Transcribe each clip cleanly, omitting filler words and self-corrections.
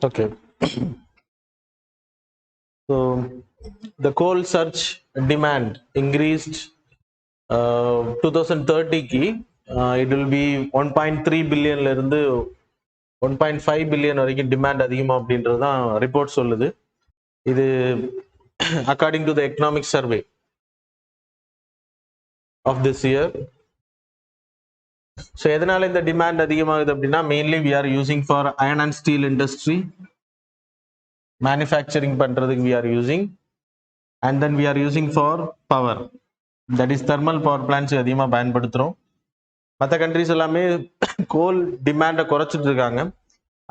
Okay. So the coal search demand increased 2030 ki it will be 1.3 billion ல இருந்து 1.5 billion வரைக்கும் demand அதிகமா அப்படின்றது தான் ரிப்போர்ட் சொல்லுது. இது according to the economic survey of this year. So எதனால இந்த டிமாண்ட் அதிகமாகுது அப்படின்னா mainly we are using for iron and steel industry, manufacturing பண்றதுக்கு we are using, and then we are using for power, that is thermal power plants அதிகமாக பயன்படுத்துகிறோம். மற்ற countries எல்லாமே கோல் டிமாண்டை குறைச்சிட்டு இருக்காங்க.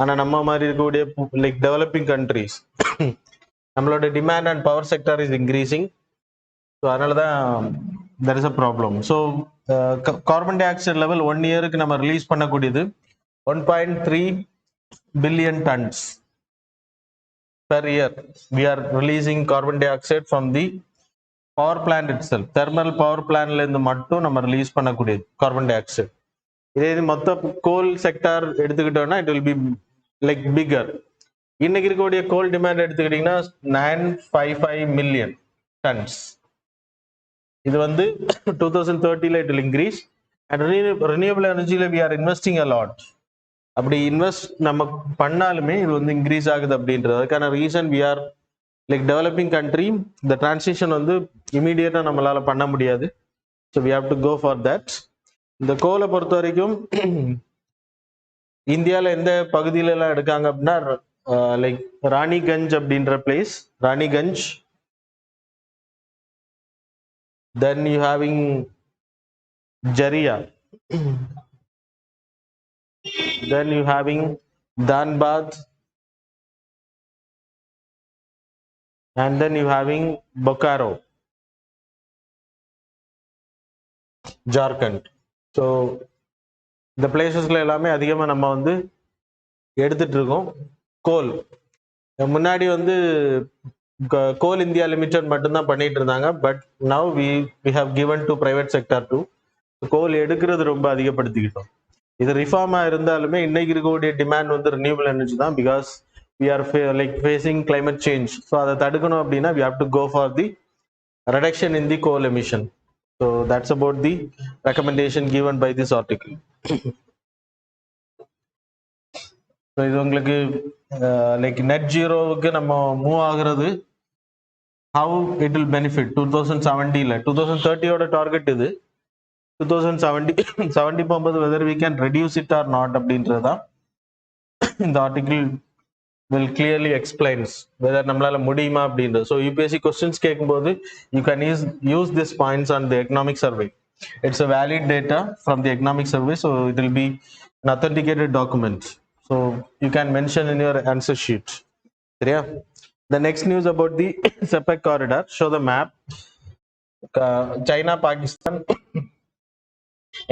ஆனால் நம்ம மாதிரி இருக்கக்கூடிய லைக் டெவலப்பிங் கண்ட்ரிஸ் நம்மளோட demand and power sector is increasing. So அதனால தான் there is a problem. So carbon dioxide level 1 இயருக்கு நம்ம ரிலீஸ் பண்ணக்கூடியது 1.3 billion tons per year. We are releasing carbon dioxide from the power plant itself. Thermal power plant ல இருந்து மட்டும் நம்ம release பண்ணக்கூடியது கார்பன் டை ஆக்சைடு. இதே இது மொத்த கோல் செக்டார் எடுத்துக்கிட்டோம்னா it will be like figure. இன்னைக்கு இருக்கக்கூடிய கோல் டிமாண்ட் எடுத்துக்கிட்டீங்கன்னா 955 மில்லியன் டன்ஸ். இது வந்து 2030 it will increase. And renewable எனர்ஜியில we are investing a lot. அப்படி இன்வெஸ்ட் நம்ம பண்ணாலுமே இது வந்து இன்க்ரீஸ் ஆகுது அப்படின்றது. அதுக்கான reason we are like developing country. இந்த டிரான்சிஷன் வந்து இமீடியட்டா நம்மளால பண்ண முடியாது. So we have to go for that. இந்த கோலை பொறுத்த வரைக்கும் இந்தியாவில் எந்த பகுதியில எல்லாம் எடுக்காங்க அப்படின்னா லைக் ராணிகஞ்ச் அப்படின்ற place, Raniganj. Then you having Jharia, then you having Dhanbad, and then you having Bokaro, Jharkhand. So இந்த பிளேசஸ்ல எல்லாமே அதிகமா நம்ம வந்து எடுத்துட்டு இருக்கோம் கோல். முன்னாடி வந்து கோல் இந்தியா லிமிடெட் மட்டும்தான் பண்ணிட்டு இருந்தாங்க. But now we have given to private sector too. கோல் எடுக்கிறது ரொம்ப அதிகப்படுத்திக்கிட்டோம். இது ரிஃபார்மா இருந்தாலுமே இன்னைக்கு இருக்கக்கூடிய டிமாண்ட் வந்து ரினியூவபிள் எனர்ஜி தான். Because we are like facing climate change. So அதை தடுக்கணும் அப்படின்னா we have to go for the reduction in the coal emission. So that's about the recommendation given by this article. So இது உங்களுக்கு like net ஜீரோவுக்கு நம்ம move ஆகுறது how it will benefit 2070ல 2030யோட டார்கெட் இது. 2070 போகும்போது whether we can reduce it or not அப்படின்றது தான் இந்த article will clearly explains whether நம்மளால முடியுமா அப்படின்றது. ஸோ யூபிஎஸ்சி கொஸ்டின்ஸ் கேட்கும்போது you can use these points on the economic survey. It's a valid data from the economic survey, so it will be an authenticated document. So you can mention in your answer sheet. சரியா? The next news about the SEPEC corridor. Show the map. China Pakistan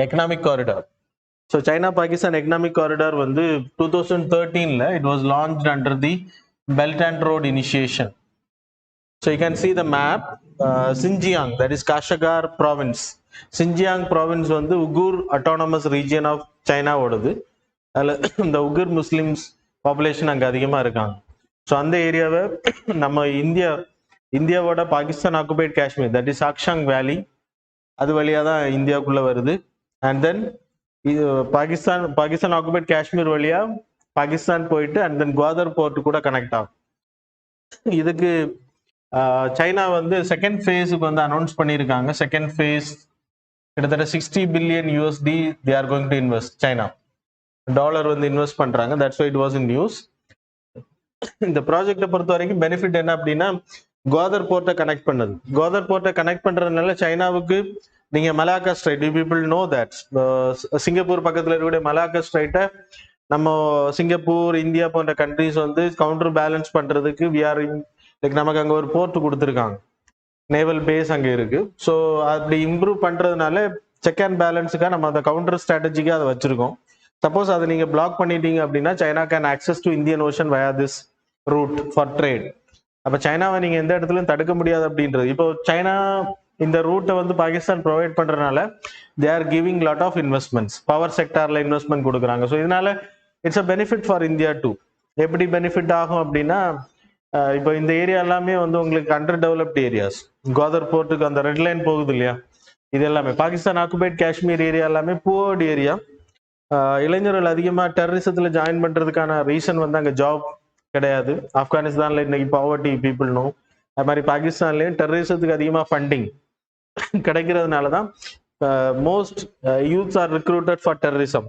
economic corridor. So China Pakistan economic corridor வந்து 2013ல it was launched under the Belt and Road Initiation. So you can see the map. Xinjiang, that is Kashgar province. Xinjiang province வந்து உகூர் autonomous region of China ஓடுது. அதில் இந்த உகூர் Muslims population அங்கே அதிகமாக இருக்காங்க. So அந்த ஏரியாவை நம்ம இந்தியாவோட Pakistan occupied Kashmir, that is Shaksgam Valley, அது வழியாக தான் இந்தியாவுக்குள்ளே வருது. And then Pakistan occupied Kashmir வழியா பாகிஸ்தான் போயிட்டு அண்ட் தென் குவாதர் போர்ட் கூட கனெக்ட் ஆகும். இதுக்கு சைனா வந்து செகண்ட் ஃபேஸுக்கு வந்து அனௌன்ஸ் பண்ணியிருக்காங்க. செகண்ட் ஃபேஸ் கிட்டத்தட்ட 60 billion USD they are going to invest. China dollar வந்து இன்வெஸ்ட் பண்றாங்க. That's why it was in news. இந்த ப்ராஜெக்டை பொறுத்த வரைக்கும் பெனிஃபிட் என்ன அப்படின்னா குவாதர் போர்ட்டை கனெக்ட் பண்ணது. குவாதர் போர்ட்டை கனெக்ட் பண்றதுனால சைனாவுக்கு நீங்க Malacca straight, you people know that Singapore பக்கத்துல இருக்கக்கூடிய மலாக்கா ஸ்ட்ரைட்டை நம்ம சிங்கப்பூர் இந்தியா போன்ற கண்ட்ரிஸ் வந்து கவுண்டர் பேலன்ஸ் பண்றதுக்கு லைக் நமக்கு அங்க ஒரு போர்ட் கொடுத்துருக்காங்க, நேவல் பேஸ் அங்கே இருக்கு. ஸோ அப்படி இம்ப்ரூவ் பண்றதுனால செக் அண்ட் பேலன்ஸுக்காக நம்ம அந்த கவுண்டர் ஸ்ட்ராட்டஜிக்காக அதை வச்சிருக்கோம். சப்போஸ் அதை நீங்க பிளாக் பண்ணிட்டீங்க அப்படின்னா China can access to Indian Ocean via this route for trade. அப்ப சைனாவை நீங்க எந்த இடத்துலயும் தடுக்க முடியாது அப்படின்றது. இப்போ சைனா இந்த ரூட்டை வந்து பாகிஸ்தான் ப்ரொவைட் பண்றதுனால they are giving lot of investments, power செக்டார்ல இன்வெஸ்ட்மெண்ட் கொடுக்குறாங்க. ஸோ இதனால it's a benefit for India too. எப்படி பெனிஃபிட் ஆகும் அப்படின்னா இப்போ இந்த ஏரியா எல்லாமே வந்து உங்களுக்கு அண்டர் டெவலப்டு ஏரியாஸ். கோதர் போர்ட்டுக்கு அந்த ரெட் லைன் போகுது இல்லையா, இது எல்லாமே பாகிஸ்தான் ஆக்குபைட் காஷ்மீர் ஏரியா எல்லாமே புவர்டு ஏரியா. இளைஞர்கள் அதிகமாக டெரரிசத்தில் ஜாயின் பண்ணுறதுக்கான ரீசன் வந்து அங்கே ஜாப் கிடையாது. ஆப்கானிஸ்தானில் இன்னைக்கு பாவர்ட்டி பீப்புள்னும், அது மாதிரி பாகிஸ்தான்லேயும் டெரரிசத்துக்கு அதிகமாக ஃபண்டிங் கிடைக்கிறதுனால தான் most youths are recruited for terrorism.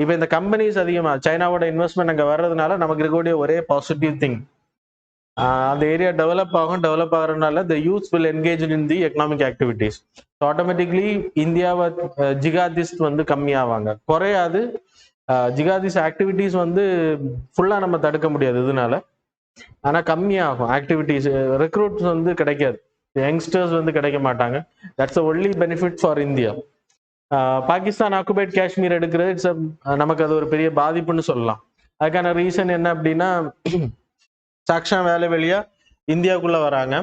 இப்போ இந்த கம்பெனிஸ் அதிகமாக சைனாவோட இன்வெஸ்ட்மெண்ட் அங்கே வர்றதுனால நமக்கு இருக்கக்கூடிய ஒரே பாசிட்டிவ் திங், அந்த ஏரியா டெவலப் ஆகும். டெவலப் ஆகிறதுனால the youths will engage in the economic activities. So automatically இந்தியாவை ஜிகாதிஸ்ட் வந்து கம்மியாவாங்க, குறையாது. ஜிகாதிஸ் ஆக்டிவிட்டீஸ் வந்து ஃபுல்லாக நம்ம தடுக்க முடியாது இதனால, ஆனால் கம்மியாகும் ஆக்டிவிட்டீஸ். ரெக்ரூட்ஸ் வந்து கிடைக்காது, யங்ஸ்டர்ஸ் வந்து கிடைக்க மாட்டாங்க. That's only benefit for India. Pakistan occupied Kashmir எடுக்கிறது இட்ஸ் நமக்கு அது ஒரு பெரிய பாதிப்புன்னு சொல்லலாம். அதுக்கான ரீசன் என்ன அப்படின்னா, சாக்ஷா வேலை வழியா இந்தியாவுக்குள்ள வராங்க.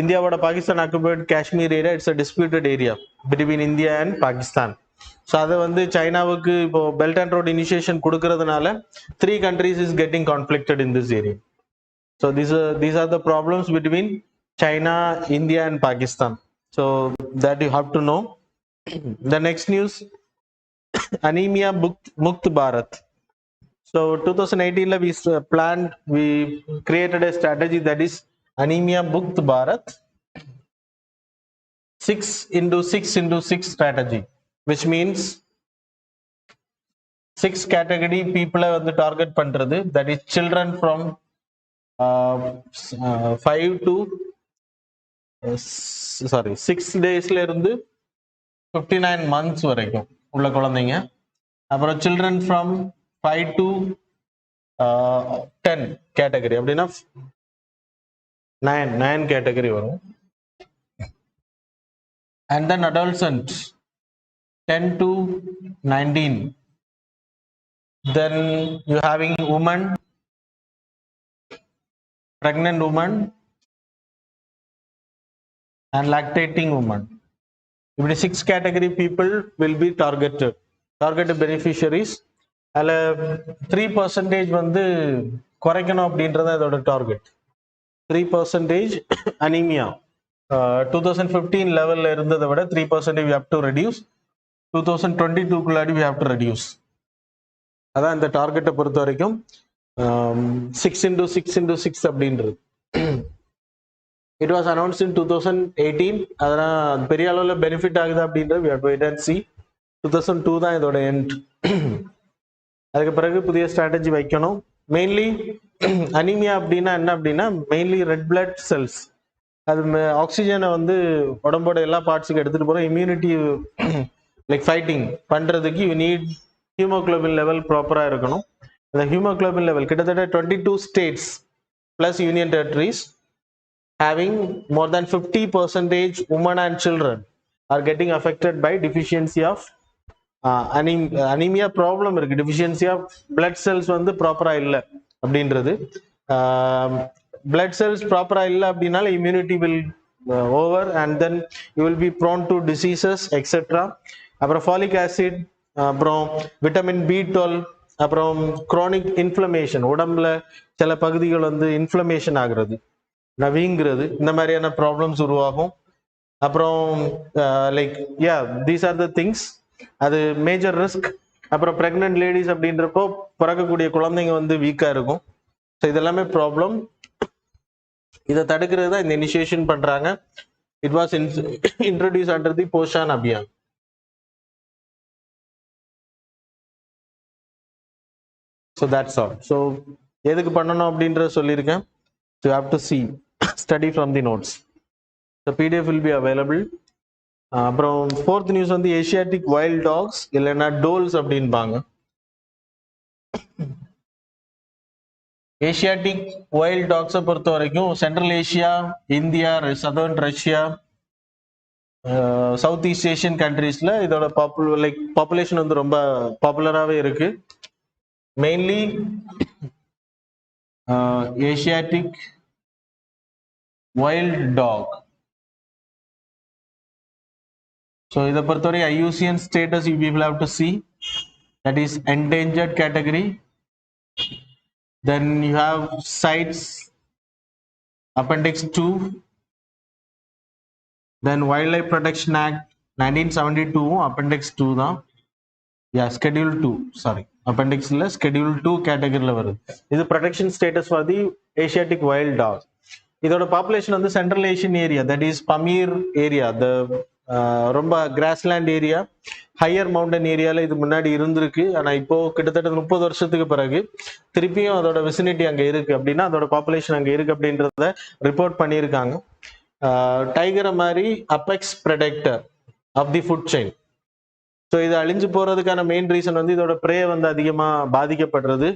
இந்தியாவோட Pakistan occupied Kashmir area it's a disputed area between India and Pakistan. So அதை வந்து சைனாவுக்கு இப்போ பெல்ட் அண்ட் ரோட் இனிஷியேஷன் கொடுக்கறதுனால 3 countries is getting conflicted in this area. So these are the problems between China, India and Pakistan. So that you have to know. The next news, Anemia Mukt Bharat. So 2018 we created a strategy that is Anemia Mukt Bharat 6x6x6 strategy, which means 6 category people வந்து target பண்றது. That is children from 6 daysல இருந்து 59 months வரைக்கும் உள்ள குழந்தைங்க. அப்புறம் children from 5 to 10 category, அப்படின்னா 9 category வரும். And then adolescents 10 to 19. Then you having women, pregnant women and lactating women. இப்படி 6 category people will be targeted beneficiaries. அதில் 3% வந்து குறைக்கணும் அப்படின்றத இதோட டார்கெட். 3% அனீமியா 2015 லெவலில் இருந்ததை விட 3% we have to reduce. 2022 we have to reduce. அதான் இந்த டார்கெட்டை பொறுத்த வரைக்கும் 6x6x6 அப்படின்றது. It was announced in 2018. அதனால் பெரிய அளவில் பெனிஃபிட் ஆகுது அப்படின்றது we have to wait and see. 2002 தான் இதோட எண்ட். அதுக்கு பிறகு புதிய ஸ்ட்ராட்டஜி வைக்கணும். மெயின்லி அனீமியா அப்படின்னா என்ன அப்படின்னா, மெயின்லி ரெட் பிளட் செல்ஸ், அது ஆக்சிஜனை வந்து உடம்போட எல்லா பார்ட்ஸுக்கு எடுத்துகிட்டு போகிறோம். இம்யூனிட்டி லைக் ஃபைட்டிங் பண்ணுறதுக்கு யூ நீட் ஹீமோக்ளோபின் லெவல் ப்ராப்பராக இருக்கணும். அந்த ஹீமோக்ளோபின் லெவல் கிட்டத்தட்ட 22 states plus union territories having more than 50% women and children are getting affected by deficiency of anaemia problem இருக்கு. டிஃபிஷியன்சி ஆஃப் பிளட் செல்ஸ் வந்து ப்ராப்பரா இல்லை அப்படின்றது. பிளட் செல்ஸ் ப்ராப்பரா இல்லை அப்படின்னால immunity will over and then you will be prone to diseases etcetera. அப்புறம் folic acid, அப்புறம் விட்டமின் B12, அப்புறம் குரோனிக் இன்ஃப்ளமேஷன், உடம்புல சில பகுதிகள் வந்து இன்ஃப்ளமேஷன் ஆகுறது, வீங்குறது, இந்த மாதிரியான ப்ராப்ளம்ஸ் உருவாகும். அப்புறம் like these are the things. அது மேஜர் ரிஸ்க். அப்புறம் பிரெக்னன்ட் லேடிஸ் அப்படின்றப்போ பிறக்கக்கூடிய குழந்தைங்க வந்து வீக்காக இருக்கும். ஸோ இதெல்லாமே ப்ராப்ளம். இதை தடுக்கிறது தான் இந்த இனிஷியேஷன் பண்றாங்க. It was introduce under the Poshan Abhiyan. So that's all. So எதுக்கு பண்ணணும் அப்படின்றத சொல்லியிருக்கேன். So you have to see, study from the notes. The PDF will be available. அப்புறம் 4th நியூஸ் வந்து ஏசியாட்டிக் வைல்ட் டாக்ஸ் இல்லைன்னா டோல்ஸ் அப்படின்பாங்க. ஏசியாட்டிக் வைல்ட் டாக்ஸை பொறுத்த வரைக்கும் central Asia, India, southern Russia, south east Asian கண்ட்ரீஸ்ல இதோட பாப்புலேஷன் வந்து ரொம்ப பாப்புலராகவே இருக்கு. Mainly Asiatic wild dog. So இதை பொறுத்தவரை IUCN status you people have to see, that is endangered category. Then you have sites, appendix 2. Then Wildlife Protection Act 1972 appendix 2 தான். schedule 2, sorry, appendix இல்ல schedule 2 கேட்டகரியில வருது. இது protection status for the Asiatic wild dog. இதோட population வந்து central Asian area, that is பமீர் area, ரொம்ப grassland area, higher mountain ஏரியால இது முன்னாடி இருந்திருக்கு. ஆனா இப்போ கிட்டத்தட்ட 30 வருஷத்துக்கு பிறகு திருப்பியும் அதோட விசினிட்டி அங்க இருக்கு அப்படின்னா அதோட பாப்புலேஷன் அங்க இருக்கு அப்படின்றத ரிப்போர்ட் பண்ணியிருக்காங்க. டைகரை மாதிரி apex predator of the food chain. So இது அழிஞ்சு போறதுக்கான மெயின் ரீசன் வந்து இதோட ப்ரே வந்து அதிகமா பாதிக்கப்படுறது.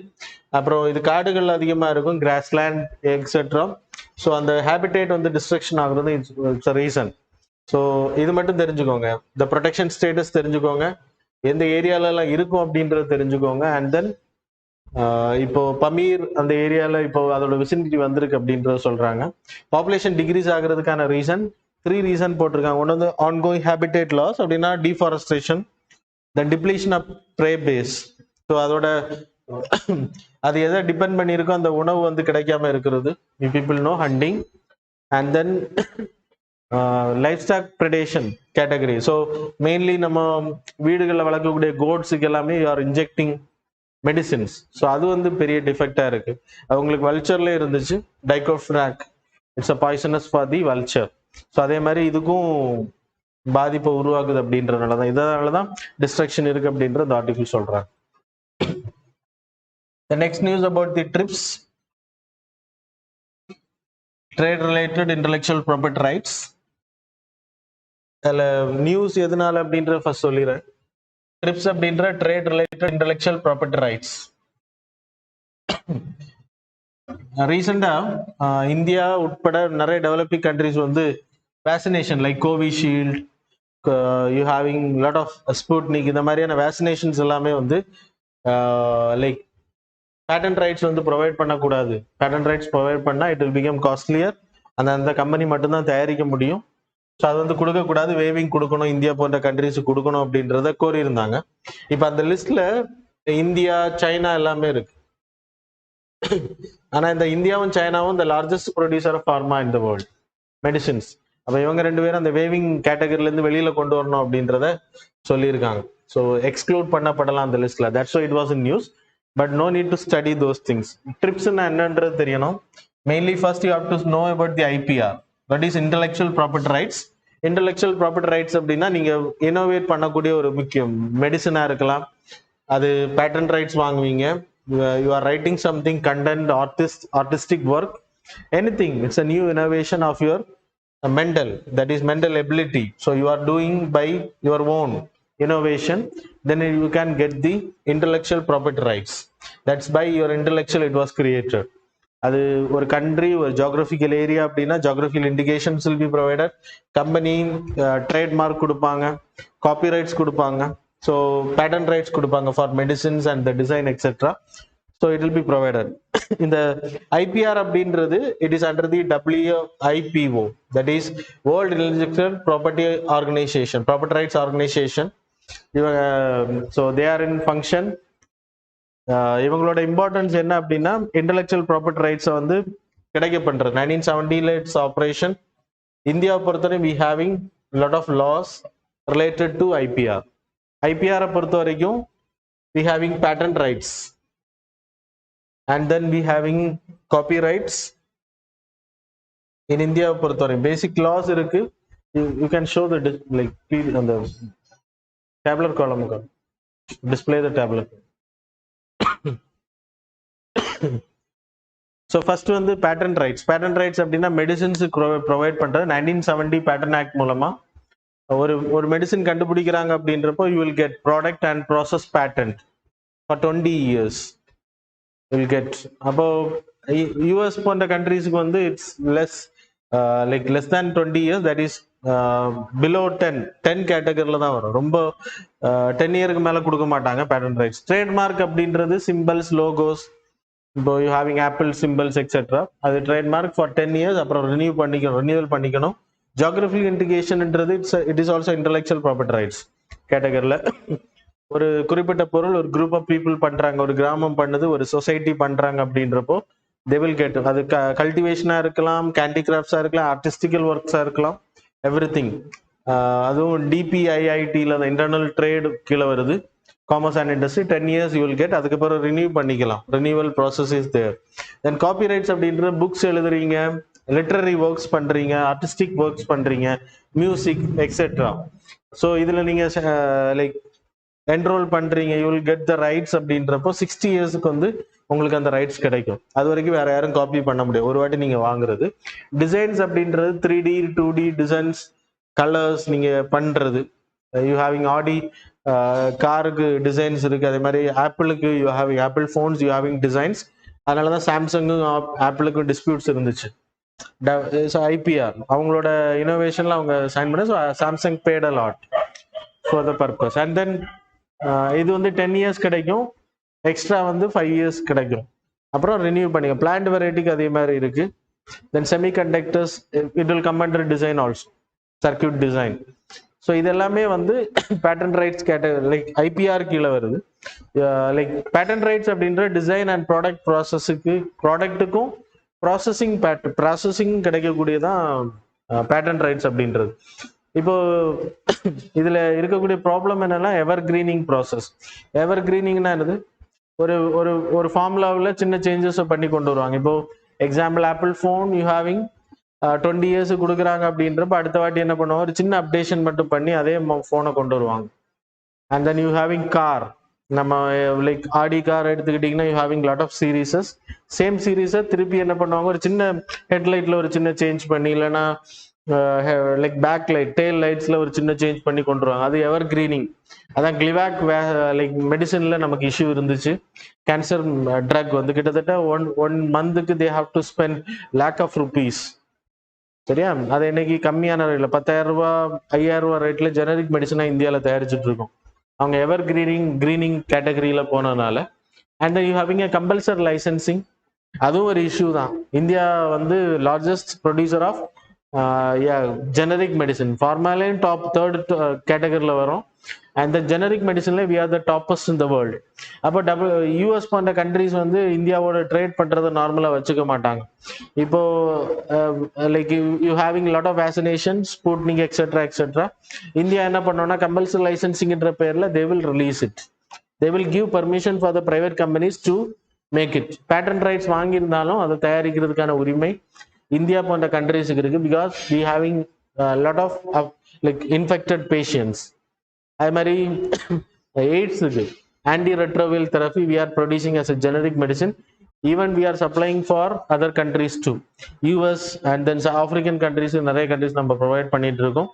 அப்புறம் இது காடுகள் அதிகமா இருக்கும், கிராஸ்லேண்ட் எக்ஸெட்ரா. ஸோ அந்த ஹேபிடேட் வந்து டிஸ்ட்ரக்ஷன் ஆகுறது இட்ஸ் அ ரீசன். ஸோ இது மட்டும் தெரிஞ்சுக்கோங்க, இந்த ப்ரொடெக்ஷன் ஸ்டேட்டஸ் தெரிஞ்சுக்கோங்க, எந்த ஏரியாலலாம் இருக்கும் அப்படின்றது தெரிஞ்சுக்கோங்க. அண்ட் தென் இப்போ பமீர் அந்த ஏரியால இப்போ அதோட விசினிட்டி வந்திருக்கு அப்படின்றத சொல்றாங்க. பாப்புலேஷன் டிக்ரீஸ் ஆகுறதுக்கான ரீசன் 3 ரீசன் போட்டிருக்காங்க. ஒன்று வந்து ஆன்கோயிங் ஹேபிடேட் லாஸ், அப்படின்னா deforestation, then depletion of prey base. So அதோட அது எதை டிபெண்ட் பண்ணியிருக்கோ அந்த உணவு வந்து கிடைக்காம இருக்கிறது, people no hunting. And then life stock predation category. So mainly நம்ம வீடுகளில் வளர்க்கக்கூடிய கோட்ஸுக்கு எல்லாமே you are injecting medicines. So அது வந்து பெரிய டிஃபெக்டா இருக்கு. அவங்களுக்கு வல்ச்சர்ல இருந்துச்சு diclofenac, it's a poisonous for the vulture. So அதே மாதிரி இதுக்கும் பாதிப்பை உருவாக்குது அப்படின்றதுனால தான், இதனால தான் டிஸ்ட்ரக்ஷன் இருக்கு அப்படின்ற இந்த ஆர்டிகிள் சொல்றாங்க. The next news about the TRIPS, trade related intellectual property rights. அதில் நியூஸ் எதனால அப்படின்ற ஃபர்ஸ்ட் சொல்லிடுறேன். ட்ரிப்ஸ் அப்படின்ற trade related intellectual property rights. ரீசெண்டா இந்தியா உட்பட நிறைய டெவலப்பிங் கண்ட்ரிஸ் வந்து vaccination like Covishield, you having lot of Sputnik, இந்த மாதிரியான வேக்சினேஷன்ஸ் எல்லாமே வந்து லைக் பேட்டன்ட் ரைட்ஸ் வந்து ப்ரொவைட் பண்ணக்கூடாது. பேட்டன்ட் ரைட்ஸ் ப்ரொவைட் பண்ணால் இட் வில் பிகம் காஸ்ட்லியர். அந்த கம்பெனி மட்டும்தான் தயாரிக்க முடியும். ஸோ அது வந்து கொடுக்கக்கூடாது, வேவிங் கொடுக்கணும், இந்தியா போன்ற கண்ட்ரிஸுக்கு கொடுக்கணும் அப்படின்றத கோரியிருந்தாங்க. இப்போ அந்த லிஸ்ட்ல இந்தியா, சைனா எல்லாமே இருக்கு. ஆனா இந்த இந்தியாவும் சைனாவும் இந்த largest producer of pharma in the world medicines. அப்போ இவங்க 2 பேரும் அந்த வேவிங் கேட்டகரியில இருந்து வெளியில கொண்டு வரணும் அப்படின்றத சொல்லியிருக்காங்க. ஸோ எக்ஸ்க்ளூட் பண்ணப்படலாம் அந்த லிஸ்ட்ல. That's why it was in news, but no need to study those things. ட்ரிப்ஸ்னா என்னன்றது தெரியணும். Mainly first you have to know about the IPR, that is intellectual property rights. Intellectual property rights அப்படின்னா நீங்க innovate பண்ணக்கூடிய ஒரு முக்கியம் மெடிசனா இருக்கலாம், அது பேட்டன்ட் ரைட்ஸ் வாங்குவீங்க, you are writing something, content, artistic work, anything. It's a new innovation of your mental, that is mental ability. So you are doing by your own innovation, then you can get the intellectual property rights. That's by your intellectual it was created. அது ஒரு country, ஒரு geographical area அப்படின்னா geographical indications will be provided. Company trademark கொடுப்பாங்க, copyrights கொடுப்பாங்க, so patent rights கொடுப்பாங்க for medicines and the design etcetera. So it will be provided. இந்த IPR அப்படின்றது it is under the WIPO, that is world intellectual property organisation, property rights organisation. இவங்க so they are in function. இவங்களோட importance என்ன அப்படின்னா intellectual property ரைட்ஸை வந்து கிடைக்க பண்றது. 1970 it's operation. இந்தியாவை பொறுத்தவரை we having lot of laws related to IPR. ஐபிஆரை பொறுத்த வரைக்கும் we having patent rights and then we having copyrights. in India பொறுத்தவரை basic laws இருக்கு. you can show the like on the tabular column, display the tabular. so first வந்து patent rights அப்படின்னா மெடிசின்ஸுக்கு provide பண்றது. 1970 pattern act மூலமா ஒரு medicine கண்டுபிடிக்கிறாங்க அப்படின்றப்போ you will get product and process patent for 20 years will get. அப்போ US போன்ற கண்ட்ரீஸ்க்கு வந்து it's less like less than 20 years, that is below 10 கேட்டகரியில தான் வரும். ரொம்ப 10 இயருக்கு மேல கொடுக்க மாட்டாங்க பேட்டன்ட் ரைட்ஸ். ட்ரேட்மார்க் அப்படின்றது சிம்பிள்ஸ், லோகோஸ், இப்போ you having Apple symbols etcetera, அது ட்ரேட்மார்க் ஃபார் 10 years, அப்புறம் ரினியூவல் பண்ணிக்கணும். ஜியோகிராபிக்கல் இண்டிகேஷன்ன்றது it is also intellectual property rights கேட்டகரியில் ஒரு குறிப்பிட்ட பொருள் ஒரு குரூப் ஆஃப் பீப்புள் பண்றாங்க, ஒரு கிராமம் பண்ணுது, ஒரு சொசைட்டி பண்றாங்க அப்படின்றப்போ they will get அது கல்டிவேஷனா இருக்கலாம், கேண்டிகிராஃப்ட்ஸா இருக்கலாம், ஆர்டிஸ்டிக்கல் ஒர்க்ஸா இருக்கலாம், எவ்ரிதிங். அதுவும் டிபிஐஐடியில் இன்டர்னல் ட்ரேட் கீழே வருது, commerce and industry 10 years you will get. அதுக்கப்புறம் ரினியூ பண்ணிக்கலாம், renewal process is there. Then copyrights அப்படின்ற புக்ஸ் எழுதுறீங்க, லிட்டரரி ஒர்க்ஸ் பண்றீங்க, ஆர்டிஸ்டிக் ஒர்க்ஸ் பண்றீங்க, மியூசிக் எக்ஸெட்ரா. ஸோ இதுல நீங்க லைக் என்ரோல் பண்றீங்க, you will get the rights அப்படின்றப்போ 60 yearsக்கு வந்து உங்களுக்கு அந்த ரைட்ஸ் கிடைக்கும். அது வரைக்கும் வேற யாரும் காப்பி பண்ண முடியாது, ஒரு வாட்டி நீங்க வாங்குறது. டிசைன்ஸ் அப்படின்றது 3D 2D டிசைன்ஸ், கலர்ஸ் நீங்க பண்றது. யூ ஹேவிங் ஆடி காருக்கு டிசைன்ஸ் இருக்கு, அதே மாதிரி ஆப்பிளுக்கு you having Apple phones you having designs. அதனாலதான் சாம்சங்கும் ஆப்பிளுக்கும் டிஸ்பியூட்ஸ் இருந்துச்சு. ஐபிஆர் அவங்களோட இனோவேஷன்ல அவங்க சைன் பண்ண, Samsung paid a lot for the purpose. And then இது வந்து 10 years கிடைக்கும், எக்ஸ்ட்ரா வந்து 5 years கிடைக்கும், அப்புறம் ரினியூ பண்ணிக்க. பிளான்ட் வெரைட்டிக்கு அதே மாதிரி இருக்கு. Then semiconductors it will come under design also, circuit design. So இது எல்லாமே வந்து patent rights category, like IPR கீழே வருது. லைக் பேட்டன் ரைட்ஸ் அப்படின்ற டிசைன் அண்ட் ப்ராடக்ட் ப்ராசஸுக்கு, ப்ராடக்ட்டுக்கும் ப்ராசஸிங் கிடைக்கக்கூடியதான் பேட்டன் ரைட்ஸ் அப்படின்றது. இப்போ இதுல இருக்கக்கூடிய ப்ராப்ளம் என்னன்னா எவர் கிரீனிங் ப்ராசஸ். எவர் கிரீனிங்னா என்னது, ஒரு ஒரு ஒரு ஃபார்முலாவில் சின்ன சேஞ்சஸ் பண்ணி கொண்டு வருவாங்க. இப்போ example apple phone you having 20 years கொடுக்குறாங்க அப்படின்றப்ப அடுத்த வாட்டி என்ன பண்ணுவாங்க, ஒரு சின்ன அப்டேஷன் மட்டும் பண்ணி அதே ஃபோனை கொண்டு வருவாங்க. And then you having car, நம்ம லைக் ஆடி கார் எடுத்துக்கிட்டிங்கன்னா you having lot of serieses. Same சீரீஸை திருப்பி என்ன பண்ணுவாங்க, ஒரு சின்ன ஹெட்லைட்டில் ஒரு சின்ன சேஞ்ச் பண்ணி, இல்லைன்னா லைக் பேக் லைட் டெயில் லைட்ஸ்ல ஒரு சின்ன சேஞ்ச் பண்ணி கொண்டு வருவாங்க. அது எவர் கிரீனிங். அதான் கிளிவாக் லைக் மெடிசன்ல நமக்கு இஷ்யூ இருந்துச்சு, கேன்சர் ட்ரக் வந்து கிட்டத்தட்ட ஒன் மந்த்துக்கு they have to spend lakh of rupees. சரியா, அது இன்னைக்கு கம்மியான ரேட்ல 10,000 ரூபாய் 5,000 ரூபாய் ரேட்ல ஜெனரிக் மெடிசனா இந்தியாவில் தயாரிச்சுட்டு இருக்கோம், அவங்க எவர் கிரீனிங் கேட்டகரியில போனதுனால. And you having a compulsory licensing, அதுவும் ஒரு இஷ்யூ தான். இந்தியா வந்து largest producer of generic medicine. ஃபார்மாலின் டாப் 3rd கேட்டகரியில் வரும். அண்ட் ஜெனரிக் மெடிசன்ல we are the toppest in the world. அப்போ யூஎஸ் போன்ற கண்ட்ரிஸ் வந்து இந்தியாவோட ட்ரேட் பண்றதை நார்மலா வச்சுக்க மாட்டாங்க. இப்போ like you having lot of vaccination, Sputnik etcetera. India என்ன பண்ணோம்னா கம்பல்சரி லைசன்சிங்ன்ற பேர்ல they will release it, they will give permission for the private companies to make it. Patent rights வாங்கியிருந்தாலும் அதை தயாரிக்கிறதுக்கான உரிமை இந்தியா போன்ற கண்ட்ரிஸுக்கு இருக்கு, because we having lot of like infected patients. அது மாதிரி எய்ட்ஸுக்கு anti retroviral therapy we are producing as a generic medicine. Even we are supplying for other countries to US and then African countries, நிறைய countries நம்ம provide பண்ணிட்டு இருக்கோம்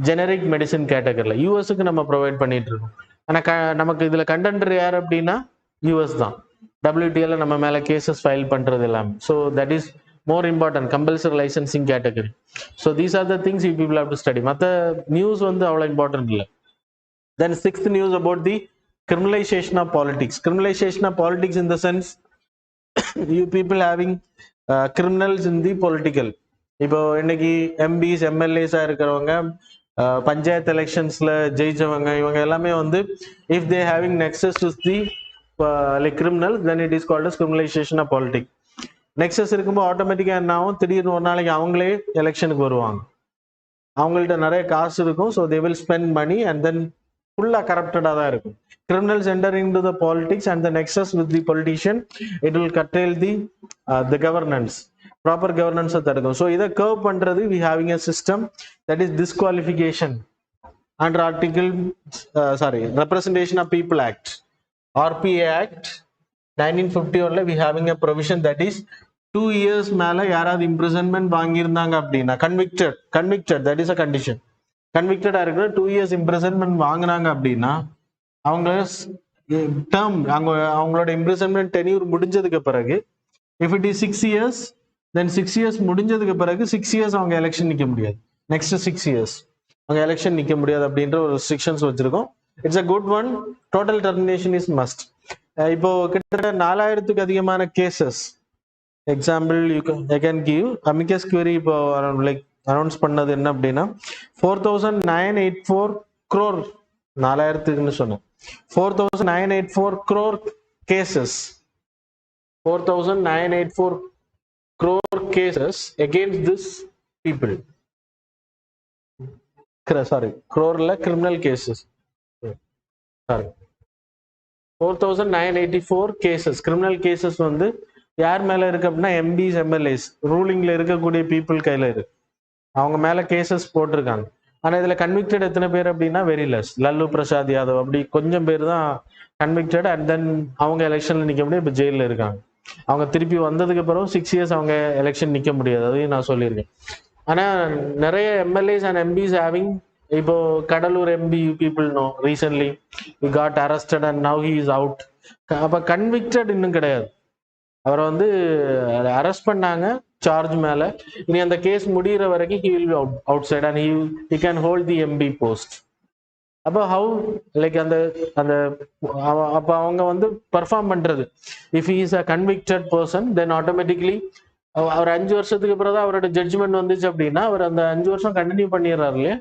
generic medicine கேட்டகரியில். யூஎஸ்க்கு நம்ம provide பண்ணிட்டு இருக்கோம். ஆனால் நமக்கு இதுல கண்டென்டர் யார் அப்படின்னா யூஎஸ் தான். WTL நம்ம மேல கேசஸ் ஃபைல் பண்றது எல்லாமே. So that is more important, compulsory licensing category. So these are the things you people have to study. மற்ற நியூஸ் வந்து அவ்வளோ இம்பார்ட்டன்ட் இல்லை. Then 6th news about the criminalization of politics. Criminalization of politics in the sense you people having criminals in the political. இப்போ இன்னைக்கு MPs MLAs இருக்கிறவங்க, பஞ்சாயத்து எலெக்ஷன்ஸ்ல ஜெயிச்சவங்க, இவங்க எல்லாமே வந்து if they having nexus with the like criminals, then it is called as criminalization of politics. Nexus இருக்கும்போது ஆட்டோமேட்டிக்கா என்ன ஆகும், திடீர்னு ஒரு நாளைக்கு அவங்களே எலெக்ஷனுக்கு வருவாங்க, அவங்கள்ட்ட நிறைய காசு இருக்கும். So they will spend money and then ஃபுல்லா கரப்டடா தான் இருக்கும். Criminals enter into the politics and the nexus with the politician, it will curtail the governance, proper கவர்னன்ஸை தடுக்கும். ஸோ இதை கர்வ் பண்றது we having a system that is disqualification under representation of people act, RPA act 1951ல we having a provision that is 2 years மேல யாராவது imprisonment வாங்கியிருந்தாங்க அப்படின்னா, convicted that is a condition, convicted இருக்கிற 2 years imprisonment வாங்கினாங்க அப்படின்னா அவங்க term, அவங்களோட imprisonment tenure முடிஞ்சதுக்கு பிறகு, if it is 6 years then 6 years முடிஞ்சதுக்கு பிறகு 6 years அவங்க எலெக்ஷன் நிக்க முடியாது, next 6 years அவங்க எலெக்ஷன் நிக்க முடியாது அப்படின்ற ஒரு ரெஸ்ட்ரிக்ஷன்ஸ் வச்சிருக்கோம். It's a good one. Total termination is must. இப்போ கிட்டத்தட்ட 4000க்கு அதிகமான cases. Example I can give Amicus Curie இப்போ லைக் அனௌன்ஸ் பண்ணது என்ன அப்படின்னா 4,984 crore, 4000க்குன்னு சொன்னேன், 4,984 crore cases. 4,984 crore cases against this people. Sorry, crore criminal cases. Sorry. 4,984 cases, criminal cases வந்து யார் மேல இருக்கு அப்படின்னா எம்பிஸ் எம்எல்ஏஸ் ரூலிங்ல இருக்கக்கூடிய பீப்புள் கையில இருக்கு. அவங்க மேல கேசஸ் போட்டிருக்காங்க. ஆனா இதுல கன்விக்டட் எத்தனை பேர் அப்படின்னா வெரி லெஸ். லல்லு பிரசாத் யாதவ் அப்படி கொஞ்சம் பேர் தான் கன்விக்டட். அண்ட் தென் அவங்க எலெக்ஷன்ல நிக்க முடியாது, இப்ப ஜெயில இருக்காங்க. அவங்க திருப்பி வந்ததுக்கு அப்புறம் 6 years அவங்க எலெக்ஷன் நிக்க முடியாது, அதையும் நான் சொல்லியிருக்கேன். ஆனா நிறைய எம்எல்ஏஸ் அண்ட் எம்பிஸ் ஹேவிங், இப்போ Cuddalore MP people know recently he got arrested and now he is out. அப்ப கன்விக்டட் இன்னும் கிடையாது. அவரை வந்து அரெஸ்ட் பண்ணாங்க சார்ஜ் மேல. இனி அந்த கேஸ் முடிகிற வரைக்கும் he will be outside and he can hold the MB post. அப்போ ஹவு லைக் அந்த அந்த அப்ப அவங்க வந்து பெர்ஃபார்ம் பண்றது, if he is a convicted person then automatically அவர் 5 வருஷத்துக்கு அப்புறம் தான் அவரோட ஜட்ஜ்மெண்ட் வந்துச்சு அப்படின்னா அவர் அந்த 5 வருஷம் கண்டினியூ பண்ணிடுறாரு இல்லையா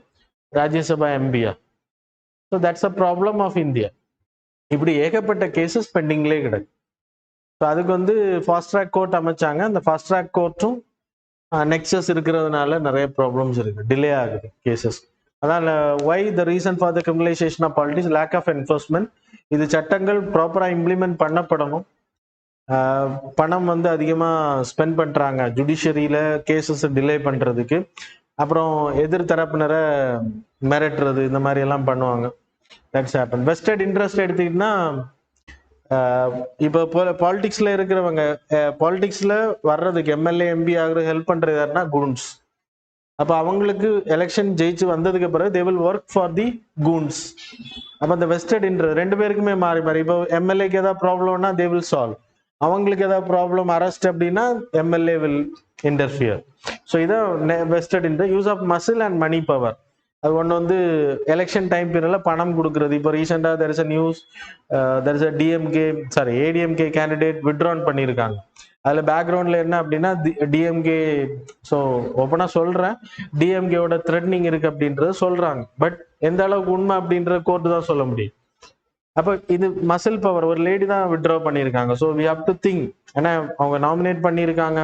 ராஜ்யசபா எம்பியா. So that's a problem of India. இப்படி ஏகப்பட்ட கேசஸ் பெண்டிங்லேயே கிடக்கு. ஸோ அதுக்கு வந்து ஃபாஸ்ட் ட்ராக் கோர்ட் அமைச்சாங்க. அந்த ஃபாஸ்ட் ட்ராக் கோர்ட்டும் நெக்ஸஸ் இருக்கிறதுனால நிறைய ப்ராப்ளம்ஸ் இருக்கு, டிலே ஆகுது கேசஸ். அதான் why the reason for the criminalisation of politics, lack of enforcement. இது சட்டங்கள் ப்ராப்பராக இம்ப்ளிமெண்ட் பண்ணப்படணும். பணம் வந்து அதிகமாக ஸ்பெண்ட் பண்ணுறாங்க ஜுடிஷியரியில கேசஸ் டிலே பண்ணுறதுக்கு. அப்புறம் எதிர் தரப்பினரை மிரட்டுறது, இந்த மாதிரி எல்லாம் பண்ணுவாங்க. That's happen. வெஸ்டட் இன்ட்ரெஸ்ட் எடுத்துக்கிட்டீங்கன்னா இப்போ பாலிடிக்ஸ்ல இருக்கிறவங்க, பாலிடிக்ஸ்ல வர்றதுக்கு எம்எல்ஏ எம்பி ஆகிற ஹெல்ப் பண்றது யாருன்னா கூன்ஸ். அப்ப அவங்களுக்கு எலெக்ஷன் ஜெயிச்சு வந்ததுக்கு பிறகு they will work for the Coons. அப்ப அந்த வெஸ்டட் இன்ட்ரெஸ்ட் ரெண்டு பேருக்குமே மாறி மாறி. இப்போ எம்எல்ஏக்கு ஏதாவது ப்ராப்ளம்னா தே வில் சால்வ், அவங்களுக்கு ஏதாவது ப்ராப்ளம் அரெஸ்ட் அப்படின்னா எம்எல்ஏ வில் இன்டர்ஃபியர். ஸோ இதான் vested interest. Use of muscle and money power. அது ஒன்று வந்து எலெக்ஷன் டைம் பீரியட்ல பணம் கொடுக்கறது. இப்போ ரீசெண்டாக there is a news, there is a ADMK candidate withdrawn பண்ணியிருக்காங்க. அதில் பேக்ரவுண்ட்ல என்ன அப்படின்னா டிஎம்கே, ஸோ ஓப்பனா சொல்றேன், டிஎம்கேவோட த்ரெட்னிங் இருக்கு அப்படின்றத சொல்றாங்க. பட் எந்த அளவுக்கு உண்மை அப்படின்ற கோர்ட்டு தான் சொல்ல முடியும். அப்போ இது மசில் பவர். ஒரு லேடி தான் வித்ட்ரா பண்ணியிருக்காங்க. So we have to think, ஏன்னா அவங்க நாமினேட் பண்ணியிருக்காங்க,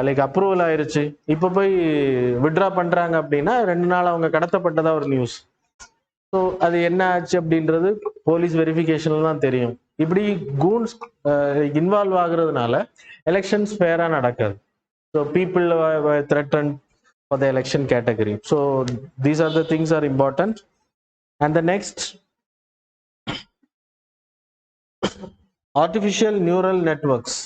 லைக் அப்ரூவல் ஆயிருச்சு, இப்போ போய் வித்ட்ரா பண்றாங்க அப்படின்னா 2 நாள் அவங்க கடத்தப்பட்டதா ஒரு நியூஸ். ஸோ அது என்ன ஆச்சு அப்படின்றது போலீஸ் வெரிஃபிகேஷன்ல தான் தெரியும். இப்படி கூன்ஸ் இன்வால்வ் ஆகுறதுனால எலெக்ஷன்ஸ் ஃபேரா நடக்காது. So people threaten for the election category. So these are the things are important. And the next, artificial neural networks.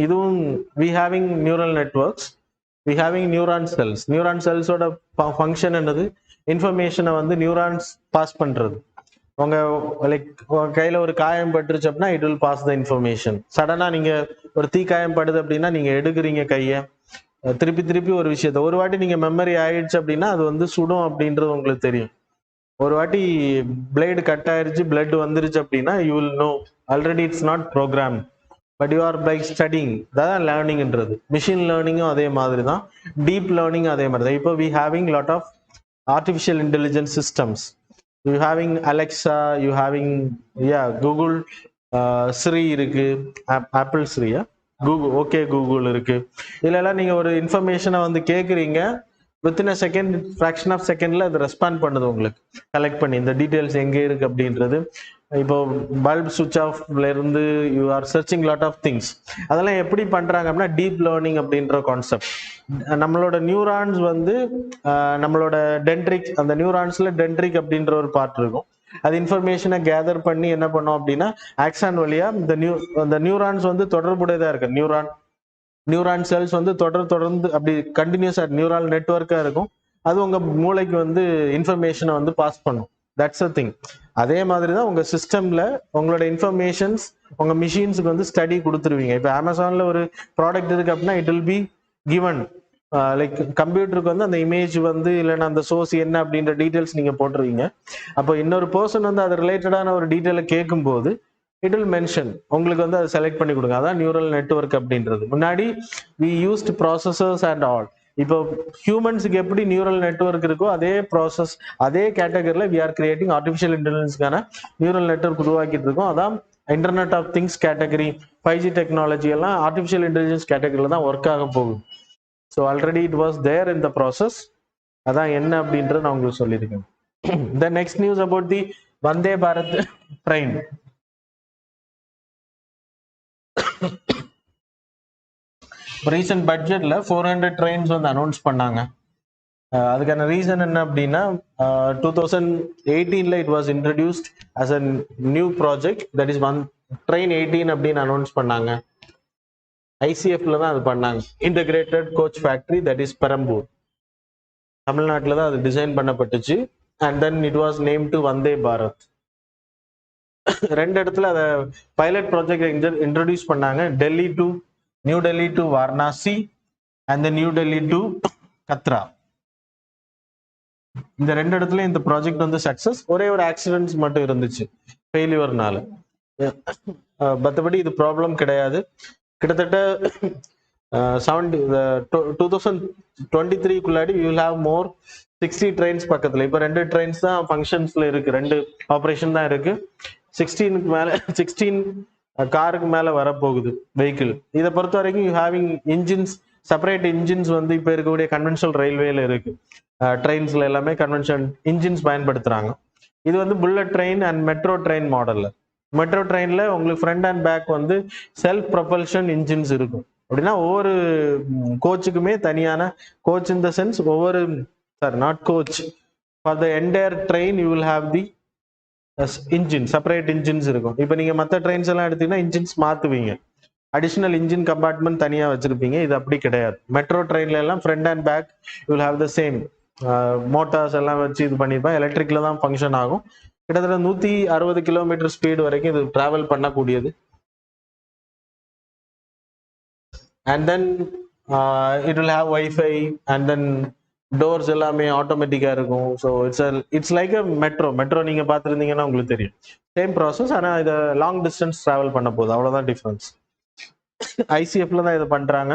இதுவும் we having neural networks, we having neuron cells. Neuron செல்ஸோட function என்னது, இன்ஃபர்மேஷனை வந்து neurons pass பண்றது. உங்க like கையில ஒரு காயம் பட்டுருச்சு அப்படின்னா it will pass the information. சடனா நீங்க ஒரு தீ காயம் படுது அப்படின்னா நீங்க எடுக்கிறீங்க கையை, திருப்பி திருப்பி ஒரு விஷயத்த ஒரு வாட்டி நீங்க மெமரி ஆயிடுச்சு அப்படின்னா அது வந்து சுடும் அப்படின்றது உங்களுக்கு தெரியும். ஒரு வாட்டி பிளேடு கட் ஆயிருச்சு, பிளட் வந்துருச்சு அப்படின்னா you will know already it's not program, but you are by studying. தான் லேர்னிங்ன்றது. மிஷின் லேர்னிங்கும் அதே மாதிரி தான், டீப் லேர்னிங் அதே மாதிரி தான். இப்போ we having lot of artificial intelligence systems. You having Alexa, you having Google Siri இருக்கு, ஆப்பிள் ஸ்ரீயா, கூகுள் ஓகே கூகுள் இருக்கு. இதுலலாம் நீங்க ஒரு இன்ஃபர்மேஷனை வந்து கேட்குறீங்க, within a second, fraction of செகண்ட்ல அது ரெஸ்பாண்ட் பண்ணுது உங்களுக்கு, கலெக்ட் பண்ணி இந்த டீட்டெயில்ஸ் எங்கே இருக்கு அப்படின்றது. இப்போ பல்ப் சுவிட்ச் ஆஃப்ல இருந்து you are searching lot of things. அதெல்லாம் எப்படி பண்றாங்க அப்படின்னா டீப் லேர்னிங் அப்படின்ற கான்செப்ட். நம்மளோட நியூரான்ஸ் வந்து நம்மளோட டென்ட்ரிக், அந்த நியூரான்ஸ்ல டென்ட்ரிக் அப்படின்ற ஒரு பார்ட் இருக்கும். அது இன்ஃபர்மேஷனை கேதர் பண்ணி என்ன பண்ணோம் அப்படின்னா ஆக்சான் வழியா இந்த நியூரான்ஸ் வந்து தொடர்புடையதா இருக்கு. நியூரான் செல்ஸ் வந்து தொடர்ந்து அப்படி கண்டினியூஸா நியூரல் நெட்வொர்க்கா இருக்கும். அது உங்க மூளைக்கு வந்து இன்ஃபர்மேஷனை வந்து பாஸ் பண்ணும். That's a thing. அதே மாதிரி தான் உங்க சிஸ்டம்ல உங்களோட இன்ஃபர்மேஷன்ஸ் உங்க மிஷின்ஸுக்கு வந்து ஸ்டடி கொடுத்துருவீங்க. இப்போ அமேசான்ல ஒரு ப்ராடக்ட் இருக்கு அப்படின்னா it will be given, like கம்ப்யூட்டருக்கு வந்து அந்த இமேஜ் வந்து இல்லைன்னா அந்த சோர்ஸ் என்ன அப்படின்ற டீட்டெயில்ஸ் நீங்க போட்டுருவீங்க. அப்போ இன்னொரு பர்சன் வந்து அது ரிலேட்டடான ஒரு டீட்டெயிலை கேட்கும் போது இட் வில் மென்ஷன், உங்களுக்கு வந்து அதை செலக்ட் பண்ணி கொடுங்க. அதான் நியூரல் நெட்வொர்க் அப்படின்றது. முன்னாடி we used processors and all. இப்போ ஹியூமன்ஸுக்கு எப்படி நியூரல் நெட்வொர்க் இருக்கோ அதே ப்ராசஸ் அதே கேட்டகரியில வி ஆர் கிரியேட்டிங் ஆர்டிஃபிஷியல் இன்டெலிஜென்ஸ்க்கான நியூரல் நெட்வொர்க் உருவாக்கிட்டு இருக்கோம். அதான் internet of things category 5G technology எல்லாம் ஆர்டிஃபிஷியல் இன்டெலிஜென்ஸ் கேட்டகரியில தான் ஒர்க் ஆக போகுது. So already it was there in the process. அதான் என்ன அப்படின்றது நான் உங்களுக்கு சொல்லியிருக்கேன். The next news about the Vande Bharat train. Recent பட்ஜெட்ல 400 ட்ரெயின்ஸ் வந்து அனௌன்ஸ் பண்ணாங்க. அதுக்கான ரீசன் என்ன அப்படின்னா 2018ல it was introduced as a new project, that is one train 18 அப்படின்னு அனௌன்ஸ் பண்ணாங்க. ஐசிஎஃப்ல தான் அது பண்ணாங்க, integrated coach factory, that is Perambur, தமிழ்நாட்டில் தான் அது டிசைன் பண்ணப்பட்டுச்சு. And then it was name to Vande Bharat. ரெண்டு இடத்துல அதை பைலட் ப்ராஜெக்ட் இன்ட்ரடியூஸ் பண்ணாங்க, Delhi to New Delhi to Varanasi and then New Delhi to Katra. இந்த ரெண்டு இடத்துலயும் இந்த ப்ராஜெக்ட் வந்து சக்சஸ். ஒரே ஒரு ஆக்சிடென்ட்ஸ் மட்டும் இருந்துச்சு ஃபெயிலியர்னால. மற்றபடி இது ப்ராப்ளம் கிடையாது. கிட்டத்தட்ட 2023 you will have more 60 trains பக்கத்துல. இப்போ 2 ட்ரெயின்ஸ் தான் ஃபங்க்ஷன்ஸ்ல இருக்கு, 2 ஆப்ரேஷன் தான் இருக்கு. 16க்கு மேல 16 காருக்கு மேல வரப்போகுது வெஹிக்கிள். இதை பொறுத்த வரைக்கும் you having engines, separate engines வந்து இப்போ இருக்கக்கூடிய கன்வென்ஷனல் ரயில்வேல இருக்கு. ட்ரெயின்ஸ்ல எல்லாமே கன்வென்ஷன் இன்ஜின்ஸ் பயன்படுத்துறாங்க. இது வந்து bullet train and metro train மாடல்ல. மெட்ரோ ட்ரெயின்ல உங்களுக்கு ஃப்ரண்ட் அண்ட் பேக் வந்து செல்ஃப் ப்ரொபல்ஷன் இன்ஜின்ஸ் இருக்கும். அப்படின்னா ஒவ்வொரு கோச்சுக்குமே தனியான கோச் இன் த சென்ஸ் ஒவ்வொரு not coach for the entire train you will have the engine, separate engines இருக்கும். இப்போ நீங்க மற்ற ட்ரெயின்ஸ் எல்லாம் எடுத்தீங்கன்னா இன்ஜின்ஸ் மாத்துவீங்க, அடிஷனல் இன்ஜின் கம்பார்ட்மெண்ட் தனியா வச்சிருப்பீங்க. இது அப்படி கிடையாது. மெட்ரோ ட்ரெயின்ல எல்லாம் front and back you will have the same. Motors எல்லாம் வச்சு இது பண்ணிப்பேன். எலக்ட்ரிக்ல தான் ஃபங்க்ஷன் ஆகும். கிட்டத்தட்ட 160 கிலோமீட்டர் ஸ்பீடு வரைக்கும் இது டிராவல் பண்ணக்கூடியது. And then it will have wifi and then doors எல்லாமே ஆட்டோமேட்டிக்கா இருக்கும். So it's like a metro நீங்க பார்த்துருந்தீங்கன்னா உங்களுக்கு தெரியும். சேம் ப்ராசஸ், ஆனால் இதை லாங் டிஸ்டன்ஸ் டிராவல் பண்ண போகுது, அவ்வளோதான் டிஃபரன்ஸ். ஐசிஎஃப்ல தான் இதை பண்றாங்க.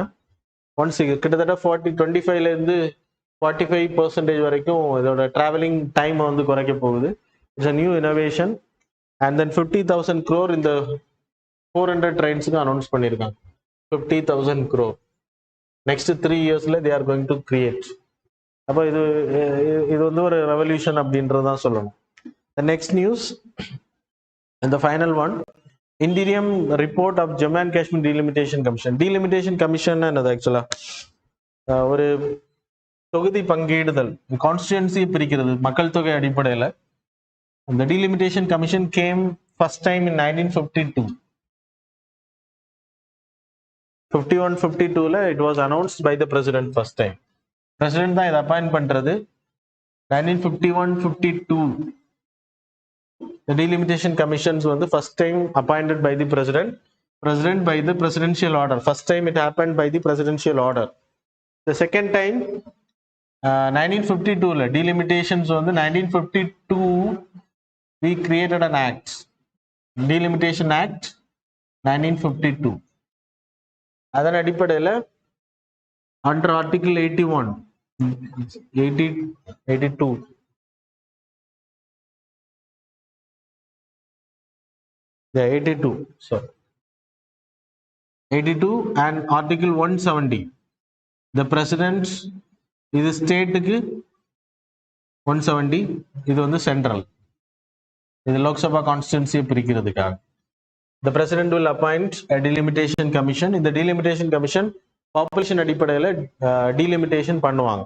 ஒன்ஸ் கிட்டத்தட்ட 25ல இருந்து 45% வரைக்கும் இதோட டிராவலிங் டைம் வந்து குறைக்க போகுது. It's a new innovation. And then 50,000 crore இந்த 400 ட்ரெயின்ஸுக்கு அனௌன்ஸ் பண்ணியிருக்காங்க. 50,000 crore நெக்ஸ்ட் 3 இயர்ஸ்ல they are going to create. அப்போ இது வந்து ஒரு ரெவல்யூஷன் அப்படின்றதான் சொல்லணும். நெக்ஸ்ட் நியூஸ் இந்த final one, interim report of Jammu and Kashmir delimitation commission. Delimitation commission என்னது? ஆக்சுவலா ஒரு தொகுதி பங்கீடுதல், கான்ஸ்டிடுவன்சி பிரிக்கிறது மக்கள் தொகை அடிப்படையில். அந்த delimitation commission came first time in 1952. 51-52ல it was announced by the president first time. President தான் இதை அப்பாயிண்ட் பண்றது. 1951-52 the delimitation commissions வந்து first time appointed by the president by the presidential order. First time it happened by the presidential order. The second time 1952ல delimitations வந்து 1952 we created an act, delimitation act 1952. அதன் அடிப்படையில் under article 81 82 and article 170 the president இது ஸ்டேட்டுக்கு 170, இது வந்து central. இது Lok Sabha கான்ஸ்டிடுவன்சியை பிரிக்கிறதுக்காக. The president will appoint a delimitation commission. இந்த delimitation commission population அடிப்படையில் delimitation பண்ணுவாங்க.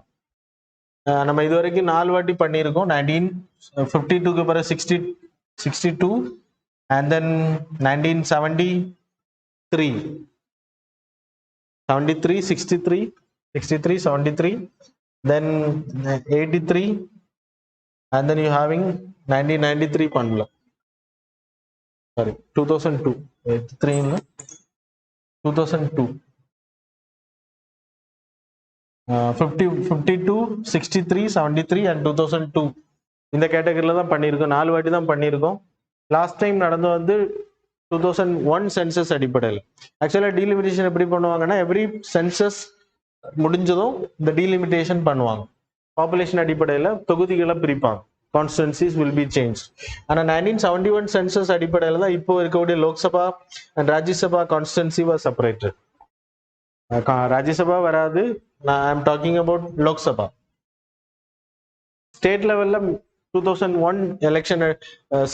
நம்ம இது வரைக்கும் 4 வாட்டி பண்ணியிருக்கோம். 1952க்கு பிறகு 62 and then 1973 63 73 then 83 and then you having 1993 பண்ணல, sorry 2002 83 2002 52 63 73 and 2002 இந்த கேட்டகரியில தான் பண்ணியிருக்கோம். 4 வாட்டி தான் பண்ணியிருக்கோம். லாஸ்ட் டைம் நடந்து வந்து 2001 சென்சஸ் அடிப்படையில். ஆக்சுவலாக டீலிமிட்டேஷன் எப்படி பண்ணுவாங்கன்னா எவ்ரி சென்சஸ் முடிஞ்சதும் இந்த டீலிமிட்டேஷன் பண்ணுவாங்க. பாப்புலேஷன் அடிப்படையில் தொகுதிகளை பிரிப்பாங்க. Constituencies will be changed. ஆனா 1971 சென்சஸ் அடிப்படையில் தான் இப்போ இருக்கக்கூடிய Lok Sabha and Rajya Sabha constituency was separated. Rajya Sabha வராது, நான் I am talking about Lok Sabha. State லெவல்ல 2001 எலெக்ஷன்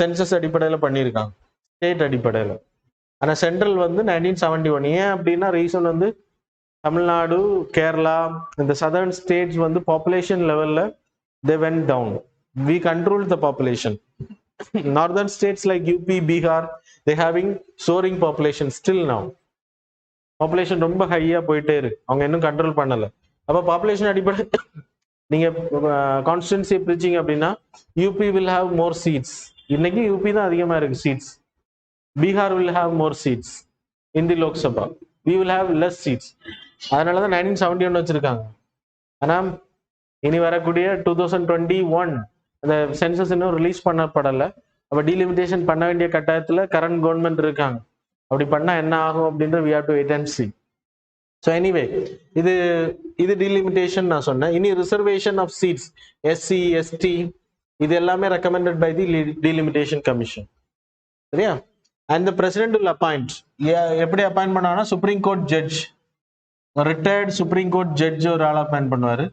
சென்சஸ் அடிப்படையில் பண்ணியிருக்காங்க, ஸ்டேட் அடிப்படையில். ஆனால் சென்ட்ரல் வந்து 1971. ஏன் அப்படின்னா ரீசன் வந்து தமிழ்நாடு, கேரளா, இந்த சதர்ன் ஸ்டேட்ஸ் வந்து பாப்புலேஷன் லெவலில் they went down. We controlled the population. Northern states like UP, Bihar, they having soaring population still now. Population ரொம்ப ஹையா போயிட்டே இருக்கு, அவங்க இன்னும் கண்ட்ரோல் பண்ணல. அப்ப பாப்புலேஷன் அடிப்படை நீங்க கான்ஸ்டிடுவன்சி பிரிச்சிங் அப்படின்னா UP will have more seats. இன்னைக்கு யூபி தான் அதிகமா இருக்கு seats. Bihar will have more seats in the Lok Sabha. We will have less seats. அதனால தான் 1971 வச்சிருக்காங்க. ஆனா இனி வரக்கூடிய 2021 அந்த சென்சஸ் இன்னும் ரிலீஸ் பண்ணப்படலை. அப்போ டீலிமிட்டேஷன் பண்ண வேண்டிய கட்டாயத்தில் கரண்ட் கவர்மெண்ட் இருக்காங்க. அப்படி பண்ணால் என்ன ஆகும் அப்படின்ற we have to wait and see. So anyway இது டீலிமிட்டேஷன் நான் சொன்னேன். இனி reservation of seats, SC, ST, இது எல்லாமே recommended by the delimitation commission. சரியா? And the president will appoint. எப்படி அப்பாயிண்ட் பண்ணாங்கன்னா supreme court judge, retired supreme court judge ஒரு ஆள் அப்பாயிண்ட் பண்ணுவார்,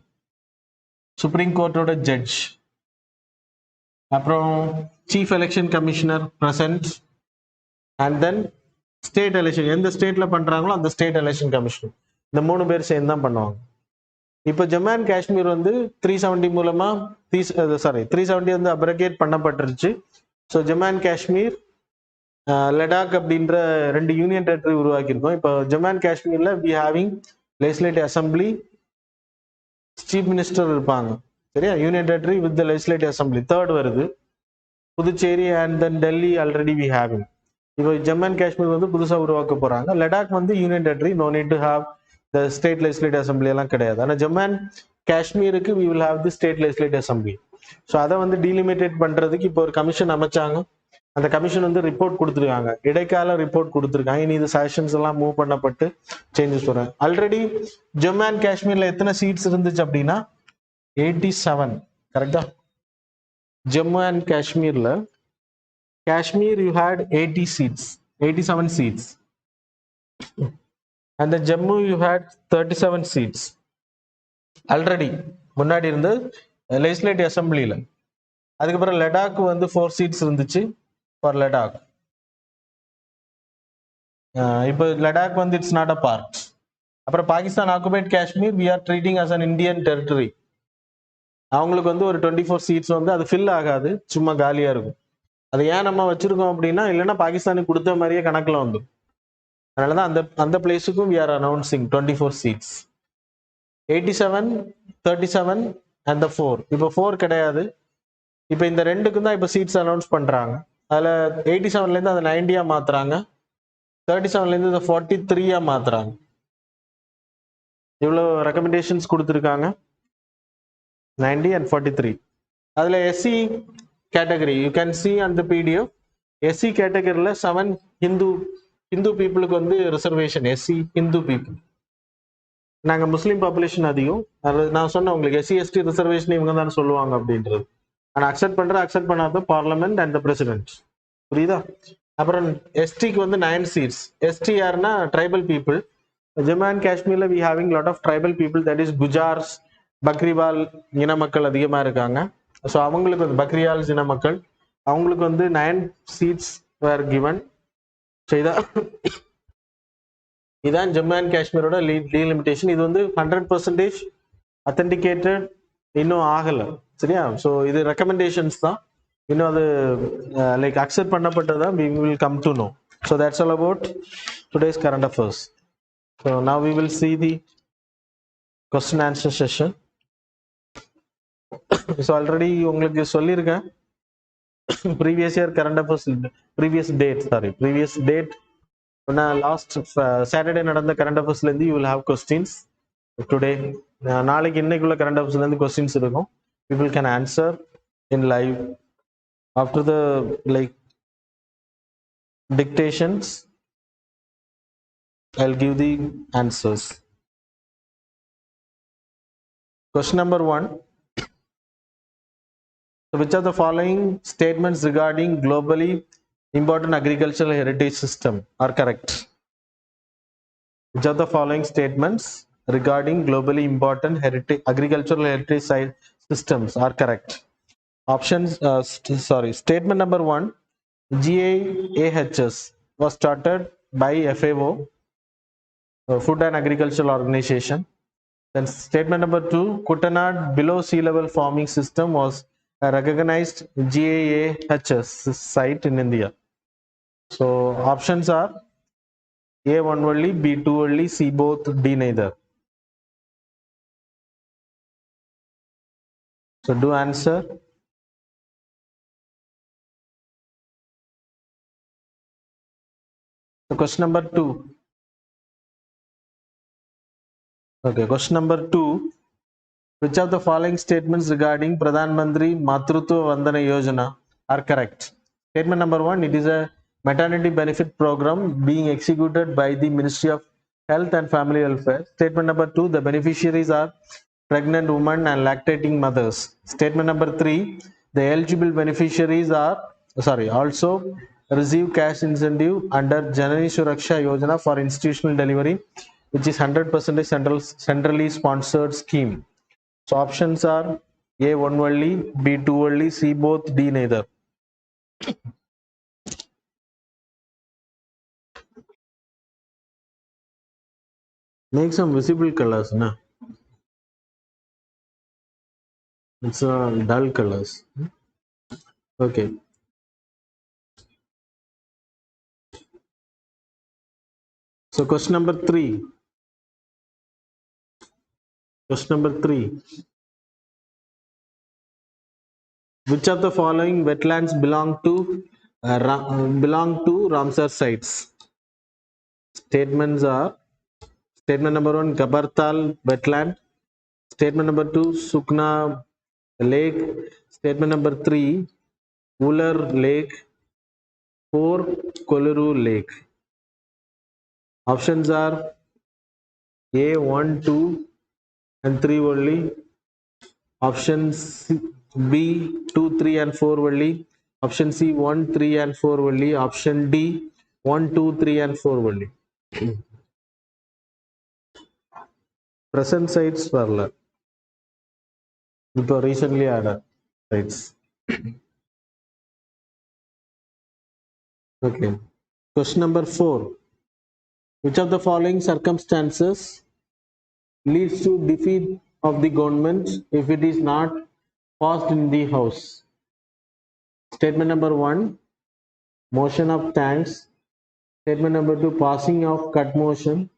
சுப்ரீம் கோர்ட்டோட ஜட்ஜ். அப்புறம் chief election commissioner present, and then state election எந்த ஸ்டேட்ல பண்றாங்களோ அந்த ஸ்டேட் எலெக்ஷன் கமிஷனர். இந்த 3 பேர் சேர்ந்து தான் பண்ணுவாங்க. இப்போ ஜம்மு அண்ட் காஷ்மீர் வந்து 370 மூலமா 370 வந்து அப்ரகேட் பண்ணப்பட்டுருச்சு. ஸோ ஜம்மு அண்ட் காஷ்மீர், லடாக் அப்படின்ற 2 யூனியன் டெரிட்டரி உருவாக்கியிருக்கோம். இப்போ ஜம்மு அண்ட் காஷ்மீர்ல we having legislative assembly, chief minister இருப்பாங்க. சரியா? Union territory with the legislative assembly. 3rd வருது Puducherry, and then Delhi already we having. இப்போ ஜம்மு அண்ட் காஷ்மீர் வந்து புதுசாக உருவாக்க போறாங்க. லடாக் வந்து union territory, no need to have the state legislative assembly எல்லாம் கிடையாது. ஆனால் ஜம்மு அண்ட் காஷ்மீருக்கு we will have the state legislative assembly. So அதை வந்து டீலிமிட்டேட் பண்றதுக்கு இப்போ ஒரு கமிஷன் அமைச்சாங்க. அந்த கமிஷன் வந்து ரிப்போர்ட் கொடுத்துருக்காங்க, இடைக்கால ரிப்போர்ட் கொடுத்துருக்காங்க. இனி இது செஷன்ஸ் எல்லாம் மூவ் பண்ணப்பட்டு சேஞ்சஸ் வரும். ஆல்ரெடி ஜம்மு அண்ட் காஷ்மீர்ல எத்தனை சீட்ஸ் இருந்துச்சு அப்படின்னா 87. கரெக்டா? ஜம்மு அண்ட் காஷ்மீர்ல Kashmir you had 80 seats, 87 seats, and the Jammu you had 37 seats already முன்னாடி இருந்து லெஜிஸ்லேட்டிவ் அசம்பிளில. அதுக்கப்புறம் லடாக் வந்து 4 seats இருந்துச்சு ஃபார் லடாக். இப்போ லடாக் வந்து இட்ஸ் நாட் அ பார்ட். அப்புறம் Pakistan occupied Kashmir we are treating as an Indian territory. அவங்களுக்கு வந்து ஒரு 24 seats வந்து அது ஃபில் ஆகாது, சும்மா காலியா இருக்கும். அது ஏன் நம்ம வச்சிருக்கோம் அப்படின்னா, இல்லைன்னா பாகிஸ்தானுக்கு கொடுத்த மாதிரியே கணக்குல வந்து. அதனாலதான் அந்த பிளேஸுக்கும் we are announcing 24 seats. 87, 37 and the 4. இப்போ 4 கிடையாது. இப்போ இந்த 2க்கும் தான் இப்போ சீட்ஸ் அனௌன்ஸ் பண்றாங்க. அதுல 87ல இருந்து அதை 90 மாத்துறாங்க, 37ல இருந்து இதை 43 மாத்துறாங்க. இவ்வளவு ரெக்கமெண்டேஷன்ஸ் கொடுத்துருக்காங்க, 90 and 43. அதுல SC category you can see on the PDF. SC கேட்டகரியில் 7 ஹிந்து பீப்புளுக்கு வந்து ரிசர்வேஷன். SC Hindu people. நாங்கள் முஸ்லீம் பாப்புலேஷன் அதிகம். அது நான் சொன்னேன் உங்களுக்கு, எஸ்சி எஸ்டி ரிசர்வேஷன் இவங்க தானே சொல்லுவாங்க அப்படின்றது. ஆனால் அக்செப்ட் பண்ணாத பார்லமெண்ட் அண்ட் த பிரசிடென்ட். புரியுதா? அப்புறம் எஸ்டிக்கு வந்து 9 seats. எஸ்டி யாருன்னா ட்ரைபல் பீப்புள். ஜம்மு அண்ட் காஷ்மீர்ல we having lot of tribal people, that is Gujjars, Bakarwal இன மக்கள் அதிகமாக இருக்காங்க. ஸோ அவங்களுக்கு வந்து பக்ரியால் இன மக்கள், அவங்களுக்கு வந்து 9 seats வேர் கிவன். ஸோ இதான் ஜம்மு அண்ட் காஷ்மீரோட டீலிமிட்டேஷன். இது வந்து 100% அத்தன்டிகேட்டட் இன்னும் ஆகலை. சரியா? ஸோ இது ரெக்கமெண்டேஷன்ஸ் தான், இன்னும் அது லைக் அக்செப்ட் பண்ணப்பட்டதான். we will come to know. So that's all about today's current affairs. So now we will see the question answer session. So already உங்களுக்கு சொல்லியிருக்கேன், previous year current affairs, previous date last Saturday நடந்த current அஃபேர்ஸ்ல இருந்து you will have questions today. நாளைக்கு இன்னைக்குள்ள current அஃபேர்ஸ்ல இருந்து questions இருக்கும். People can answer in live after the like dictations. I'll give the answers. Question number 1. So which of the following statements regarding globally important agricultural heritage system are correct? Which of the following statements regarding globally important agricultural heritage systems are correct? Options, statement number 1, GAAHS was started by FAO, Food and Agricultural Organization. Then statement number 2, Kutanad below sea level farming system was a recognized GAAHS site in India. So options are A1 only, B2 only, C both, D neither. So do answer. So question number 2. Okay, question number 2. Which of the following statements regarding Pradhan Mantri Matrutva Vandana Yojana are correct? Statement number 1, it is a maternity benefit program being executed by the Ministry of Health and Family Welfare. Statement number 2, the beneficiaries are pregnant women and lactating mothers. Statement number 3, the eligible beneficiaries are also receive cash incentive under Janani Suraksha Yojana for institutional delivery, which is 100% centrally sponsored scheme. So options are A1 only, B2 only, C both, D neither. Make some visible colors, na? It's dull colors. Okay. So question number 3. Question number 3. Which of the following wetlands belong to Ramsar sites? Statements are: statement number 1, Gabartal wetland. Statement number 2, Sukna lake. Statement number 3, Ular lake. 4, Koluru lake. Options are A, 1, 2 and 3 only. Options B, 2, 3 and 4 only. Option C, 1, 3 and 4 only. Option D, 1, 2, 3 and 4 only. Present sites வரல, இப்போ recently added sites. Okay. Question number 4. Which of the following circumstances leads to defeat of the government if it is not passed in the House? Statement number 1, motion of thanks. Statement number 2, passing of cut motion.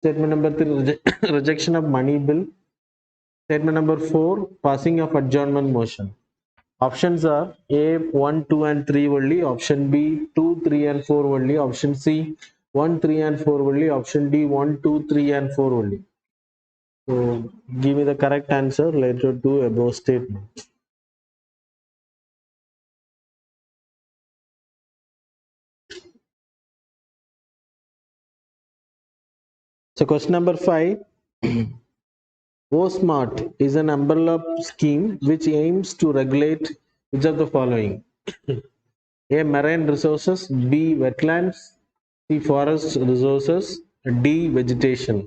Statement number 3, rejection of money bill. Statement number 4, passing of adjournment motion. Options are A, 1, 2 and 3 only. Option B, 2, 3 and 4 only. Option C, 1, 3 and 4 only. Option D, 1, 2, 3 and 4 only. So give me the correct answer later to above statement. So question number 5. OSMART is an umbrella scheme which aims to regulate which of the following? A, marine resources. B, wetlands. C, forest resources. D, vegetation.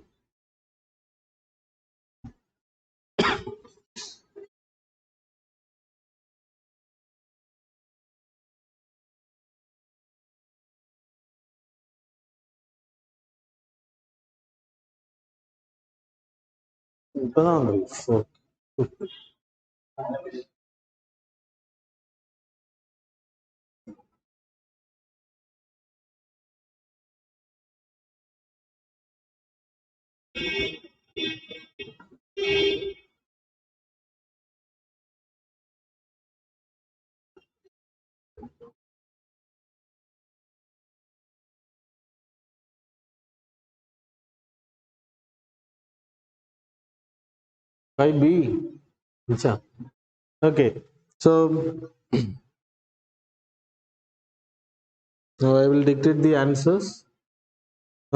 இப்பதான் வந்திருக்கு. By B. Okay. So now I will dictate the answers.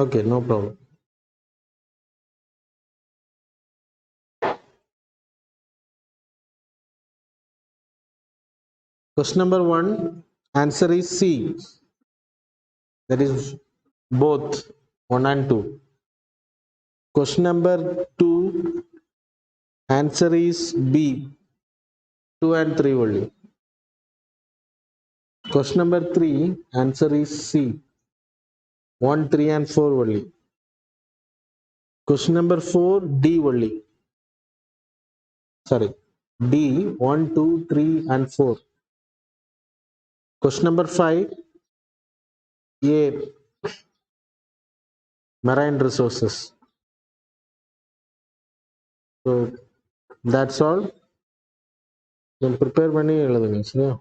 Okay, no problem. Question number 1, answer is C. That is both 1 and 2. Question number 2, answer is B. 2 and 3 only. Question number 3, answer is C. 1, 3 and 4 only. Question number 4, D only. Sorry, D, 1, 2, 3 and 4. Question number 5, A, marine resources. So that's all. Then prepare பண்ணி எழுதுங்க சரியா